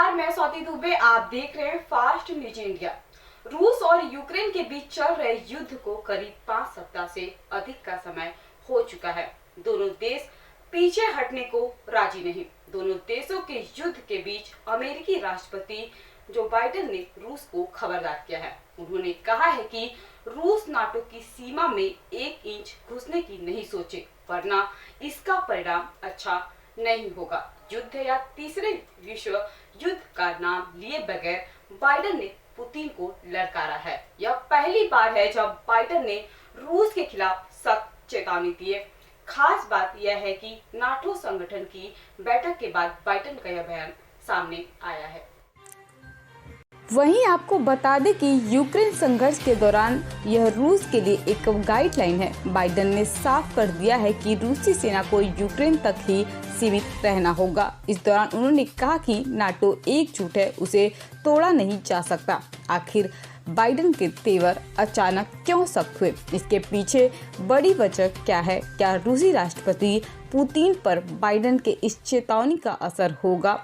नमस्कार, मैं स्वाति दुबे। आप देख रहे हैं फास्ट न्यूज इंडिया। रूस और यूक्रेन के बीच चल रहे युद्ध को करीब 5 सप्ताह से अधिक का समय हो चुका है। दोनों देश पीछे हटने को राजी नहीं। दोनों देशों के युद्ध के बीच अमेरिकी राष्ट्रपति जो बाइडेन ने रूस को खबरदार किया है। उन्होंने कहा है कि रूस नाटो की सीमा में 1 इंच घुसने की नहीं सोचे, वरना इसका परिणाम अच्छा नहीं होगा। युद्ध या तीसरे विश्व युद्ध का नाम लिए बगैर बाइडेन ने पुतिन को ललकारा है। यह पहली बार है जब बाइडेन ने रूस के खिलाफ सख्त चेतावनी दी है। खास बात यह है कि नाटो संगठन की बैठक के बाद बाइडेन का यह बयान सामने आया है। वहीं आपको बता दें कि यूक्रेन संघर्ष के दौरान यह रूस के लिए एक गाइडलाइन है। बाइडेन ने साफ कर दिया है कि रूसी सेना को यूक्रेन तक ही सीमित रहना होगा। इस दौरान उन्होंने कहा कि नाटो एकजुट है, उसे तोड़ा नहीं जा सकता। आखिर बाइडेन के तेवर अचानक क्यों सख्त हुए, इसके पीछे बड़ी वजह क्या है? क्या रूसी राष्ट्रपति पुतिन पर बाइडेन के इस चेतावनी का असर होगा?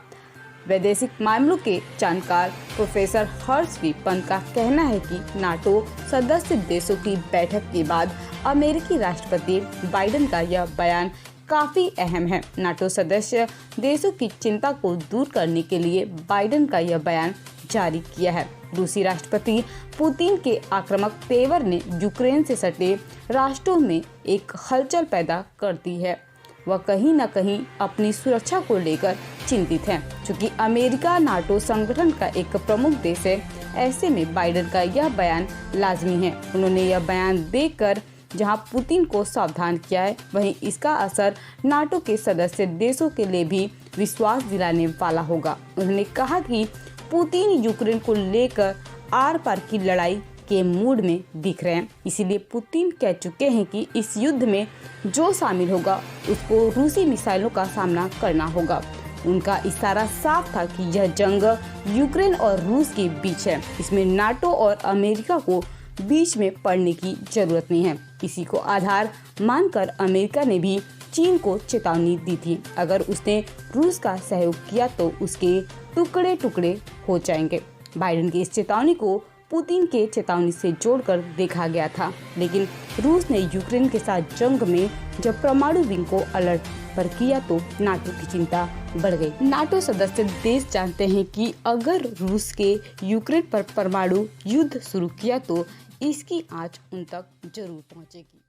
वैदेशिक मामलों के जानकार प्रोफेसर हर्ष वी पंत का कहना है कि नाटो सदस्य देशों की बैठक के बाद अमेरिकी राष्ट्रपति बाइडेन का यह बयान काफी अहम है। नाटो सदस्य देशों की चिंता को दूर करने के लिए बाइडेन का यह बयान जारी किया है। रूसी राष्ट्रपति पुतिन के आक्रामक तेवर ने यूक्रेन से सटे राष्ट्रों में एक हलचल पैदा कर दी है। वह कहीं न कहीं अपनी सुरक्षा को लेकर चिंतित हैं। चूंकि अमेरिका नाटो संगठन का एक प्रमुख देश है, ऐसे में बाइडेन का यह बयान लाजमी है। उन्होंने यह बयान देकर जहां पुतिन को सावधान किया है, वहीं इसका असर नाटो के सदस्य देशों के लिए भी विश्वास दिलाने वाला होगा। उन्होंने कहा कि पुतिन यूक्रेन को लेकर आर पार की लड़ाई के मूड में दिख रहे हैं। इसीलिए पुतिन कह चुके हैं कि इस युद्ध में जो शामिल होगा उसको रूसी मिसाइलों का सामना करना होगा। उनका इशारा साफ था कि यह जंग यूक्रेन और रूस के बीच है। इसमें नाटो और अमेरिका को बीच में पड़ने की जरूरत नहीं है। इसी को आधार मानकर अमेरिका ने भी चीन को चेतावनी दी थी, अगर उसने रूस का सहयोग किया तो उसके टुकड़े टुकड़े हो जाएंगे। बाइडेन की इस चेतावनी को पुतिन के चेतावनी से जोड़कर देखा गया था, लेकिन रूस ने यूक्रेन के साथ जंग में जब परमाणु विंग को अलर्ट पर किया तो नाटो की चिंता बढ़ गई। नाटो सदस्य देश जानते हैं कि अगर रूस के यूक्रेन पर परमाणु युद्ध शुरू किया तो इसकी आंच उन तक जरूर पहुंचेगी।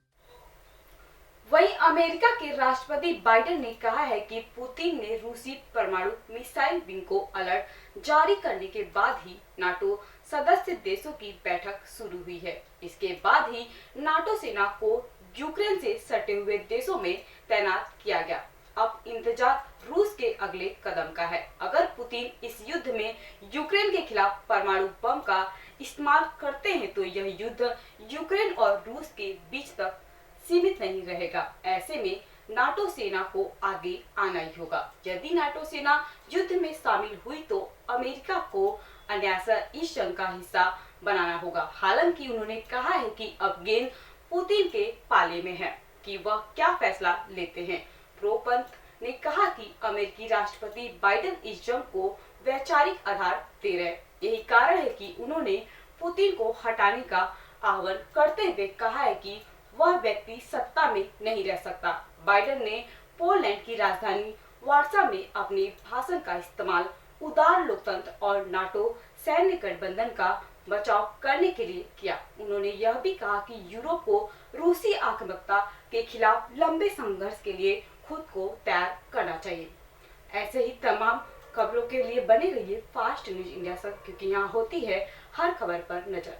वहीं अमेरिका के राष्ट्रपति बाइडेन ने कहा है कि पुतिन ने रूसी परमाणु मिसाइल विंग को अलर्ट जारी करने के बाद ही नाटो सदस्य देशों की बैठक शुरू हुई है। इसके बाद ही नाटो सेना को यूक्रेन से सटे हुए देशों में तैनात किया गया। अब इंतजार रूस के अगले कदम का है। अगर पुतिन इस युद्ध में यूक्रेन के खिलाफ परमाणु बम का इस्तेमाल करते हैं तो यह युद्ध यूक्रेन और रूस के बीच तक सीमित नहीं रहेगा। ऐसे में नाटो सेना को आगे आना ही होगा। यदि नाटो सेना युद्ध में शामिल हुई तो अमेरिका को अनायास इस जंग का हिस्सा बनाना होगा। हालांकि उन्होंने कहा है कि अब गेंद पुतिन के पाले में है कि वह क्या फैसला लेते हैं। प्रोपंत ने कहा कि अमेरिकी राष्ट्रपति बाइडेन इस जंग को वैचारिक आधार दे रहे। यही कारण है कि उन्होंने पुतिन को हटाने का आह्वान करते हुए कहा है कि वह व्यक्ति सत्ता में नहीं रह सकता। बाइडेन ने पोलैंड की राजधानी वार्सा में अपने भाषण का इस्तेमाल उदार लोकतंत्र और नाटो सैन्य गठबंधन का बचाव करने के लिए किया। उन्होंने यह भी कहा कि यूरोप को रूसी आक्रामकता के खिलाफ लंबे संघर्ष के लिए खुद को तैयार करना चाहिए। ऐसे ही तमाम खबरों के लिए बने रहिए फास्ट न्यूज इंडिया से, क्योंकि यहाँ होती है हर खबर पर नजर।